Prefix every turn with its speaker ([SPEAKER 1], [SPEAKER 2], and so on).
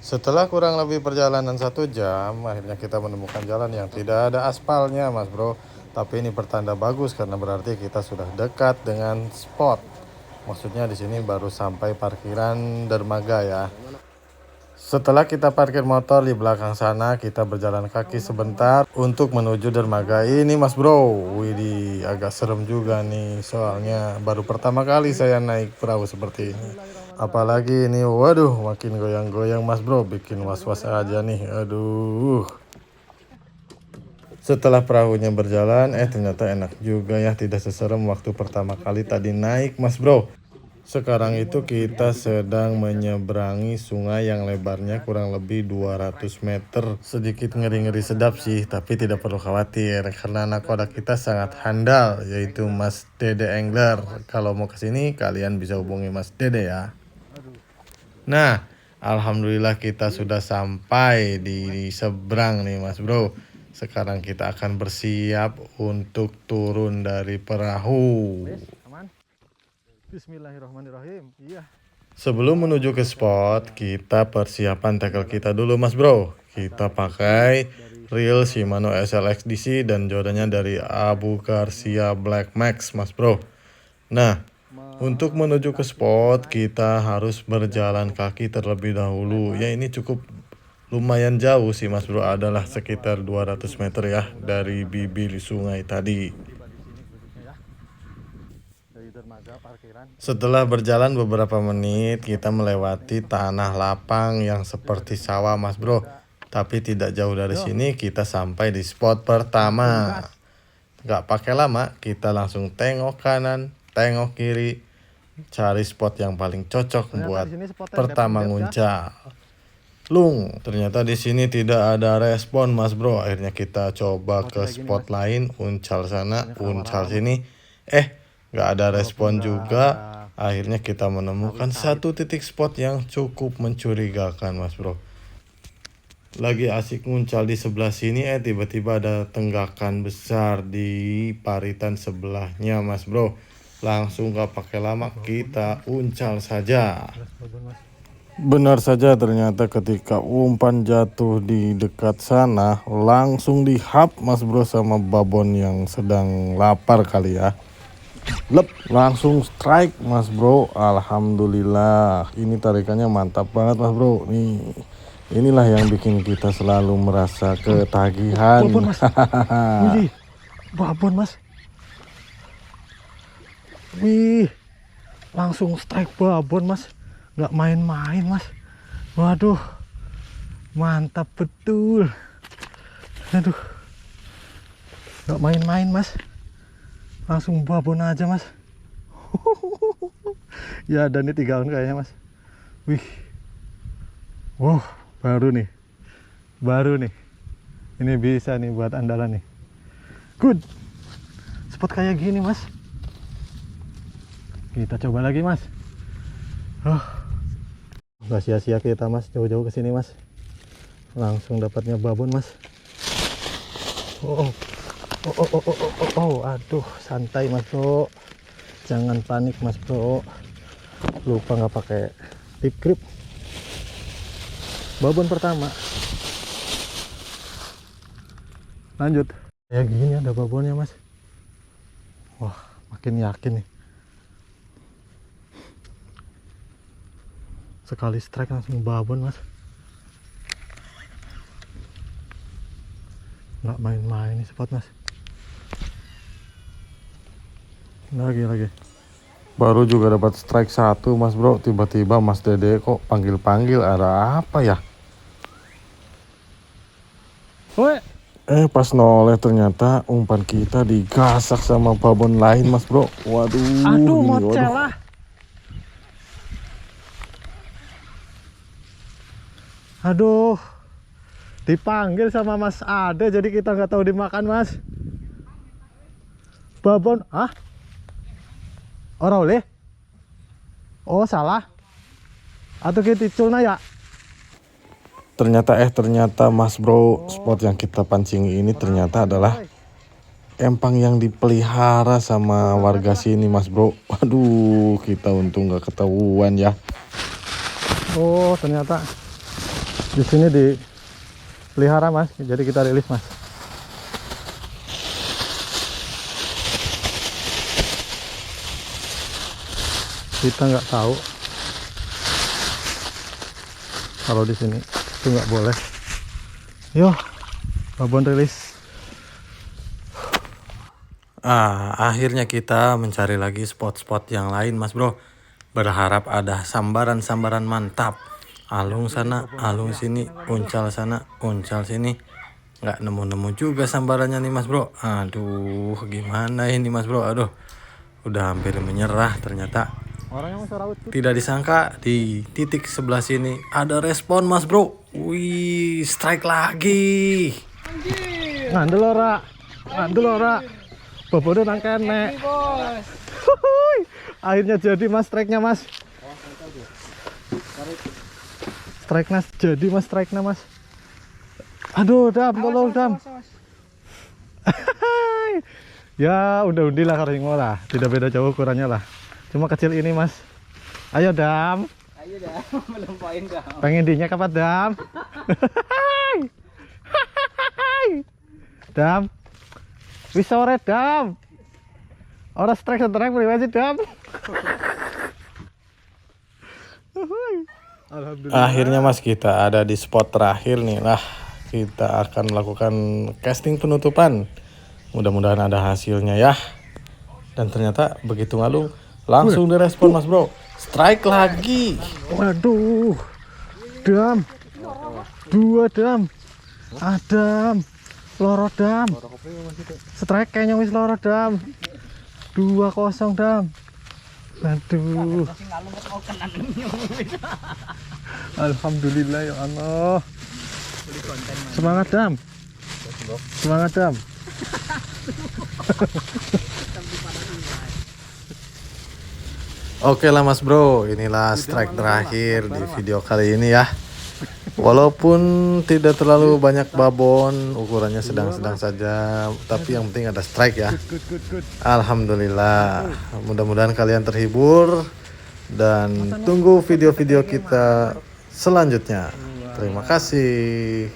[SPEAKER 1] Setelah kurang lebih perjalanan 1 jam, akhirnya kita menemukan jalan yang tidak ada aspalnya, Mas Bro. Tapi ini pertanda bagus karena berarti kita sudah dekat dengan spot. Maksudnya di sini baru sampai parkiran dermaga ya. Setelah kita parkir motor di belakang sana, kita berjalan kaki sebentar untuk menuju dermaga ini, Mas Bro. Widih, agak serem juga nih, soalnya baru pertama kali saya naik perahu seperti ini. Apalagi ini, waduh, makin goyang-goyang, Mas Bro, bikin was-was aja nih. Aduh. Setelah perahunya berjalan, ternyata enak juga ya, tidak seserem waktu pertama kali tadi naik, Mas Bro. Sekarang itu kita sedang menyeberangi sungai yang lebarnya kurang lebih 200 meter. Sedikit ngeri-ngeri sedap sih, tapi tidak perlu khawatir karena nakoda kita sangat handal, yaitu Mas Dede Angler. Kalau mau ke sini kalian bisa hubungi Mas Dede ya. Nah, alhamdulillah kita sudah sampai di seberang nih, Mas Bro. Sekarang kita akan bersiap untuk turun dari perahu.
[SPEAKER 2] Bismillahirrahmanirrahim. Iya.
[SPEAKER 1] Sebelum menuju ke spot, kita persiapan tackle kita dulu, Mas Bro. Kita pakai reel Shimano SLX DC dan jodannya dari Abu Garcia Black Max, Mas Bro. Nah, untuk menuju ke spot, kita harus berjalan kaki terlebih dahulu. Ya, ini cukup lumayan jauh sih, Mas Bro. Adalah sekitar 200 meter ya dari bibir sungai tadi. Setelah berjalan beberapa menit, kita melewati tanah lapang yang seperti sawah, Mas Bro. Tapi tidak jauh dari sini, kita sampai di spot pertama. Gak pakai lama, kita langsung tengok kanan, tengok kiri, cari spot yang paling cocok buat pertama nguncal. Ternyata di sini tidak ada respon, Mas Bro. Akhirnya kita coba ke spot lain, uncal sana, uncal sini. Gak ada respon juga. Akhirnya kita menemukan satu titik spot yang cukup mencurigakan, Mas Bro. Lagi asik nguncal di sebelah sini, tiba-tiba ada tenggakan besar di paritan sebelahnya, Mas Bro. Langsung gak pakai lama, kita uncal saja. Benar saja, ternyata ketika umpan jatuh di dekat sana, langsung dihap, Mas Bro, sama babon yang sedang lapar kali ya. Langsung strike, Mas Bro. Alhamdulillah, ini tarikannya mantap banget, Mas Bro. Inilah yang bikin kita selalu merasa ketagihan.
[SPEAKER 2] Babon, Mas. Wih, babon, Mas. Wih, langsung strike babon, Mas. Nggak main-main, Mas. Waduh, mantap betul. Aduh, nggak main-main, Mas. Langsung babon aja, Mas. Ya, dan ini 3 on kayaknya, Mas. Wih, wow, baru nih, ini bisa nih buat andalan nih. Good spot kayak gini, Mas. Kita coba lagi, Mas. Nggak sia-sia kita, Mas, jauh-jauh ke sini, Mas. Langsung dapatnya babon, Mas. Aduh, santai, Mas Bro. Jangan panik, Mas Bro. Lupa nggak pakai tip grip. Babon pertama. Lanjut. Kayak gini ada babonnya, Mas. Wah, makin yakin nih. Sekali strike langsung babon, Mas. Nggak main-main nih spot, Mas. Lagi.
[SPEAKER 1] Baru juga dapat strike 1, Mas Bro. Tiba-tiba Mas Dede kok panggil-panggil, ada apa ya?
[SPEAKER 2] Woi.
[SPEAKER 1] Pas noleh ternyata umpan kita digasak sama babon lain, Mas Bro. Waduh.
[SPEAKER 2] Aduh, mocel lah. Aduh, dipanggil sama Mas Ade, jadi kita nggak tahu dimakan, Mas. Babon, orang oleh? Oh, salah. Atau kita culna ya?
[SPEAKER 1] Ternyata Mas Bro, spot yang kita pancing ini ternyata adalah empang yang dipelihara sama warga sini, Mas Bro. Waduh, kita untung gak ketahuan ya.
[SPEAKER 2] Oh, ternyata Di sini dipelihara mas, jadi kita rilis mas. Kita nggak tahu kalau di sini itu nggak boleh. Yo, babon rilis.
[SPEAKER 1] Akhirnya kita mencari lagi spot-spot yang lain mas bro. Berharap ada sambaran-sambaran mantap. Alung sana, alung sini, uncal sana, uncal sini. Nggak nemu-nemu juga sambarannya nih mas bro. Aduh, gimana ini mas bro? Aduh, udah hampir menyerah ternyata.
[SPEAKER 2] Orangnya masih raut.
[SPEAKER 1] Tidak disangka di titik sebelah sini ada respon mas bro. Wih, strike lagi.
[SPEAKER 2] Ngandel ora, ngandel ora. Bobone nang kene. Huhuy. Akhirnya jadi mas strike-nya mas. Strike-nya jadi mas, strike-nya mas. Aduh, Dam, tolong Dam. Ya, udah undi lah kering lah. Tidak beda jauh ukurannya lah. Cuma kecil ini mas. Ayo Dam.
[SPEAKER 3] Ayo dah, belum poin dah.
[SPEAKER 2] Pengen dinya kapan Dam? Dam. Wis sore Dam. Ora strike priwe sih Dam. Alhamdulillah.
[SPEAKER 1] Akhirnya mas kita ada di spot terakhir nih. Nah, kita akan melakukan casting penutupan. Mudah-mudahan ada hasilnya ya. Dan ternyata begitu ngalung langsung direspon mas bro. Strike lagi.
[SPEAKER 2] Waduh. Dam. Dua Dam. Adam. Loro Dam. Strike kayaknya wis loro Dam. 2-0 Dam. Aduh. Alhamdulillah ya Allah. Semangat Dam. Semangat Dam.
[SPEAKER 1] Oke lah mas bro, inilah strike terakhir di video kali ini ya. Walaupun tidak terlalu banyak babon, ukurannya sedang-sedang saja, tapi yang penting ada strike ya. Alhamdulillah, mudah-mudahan kalian terhibur dan tunggu video-video kita selanjutnya. Terima kasih.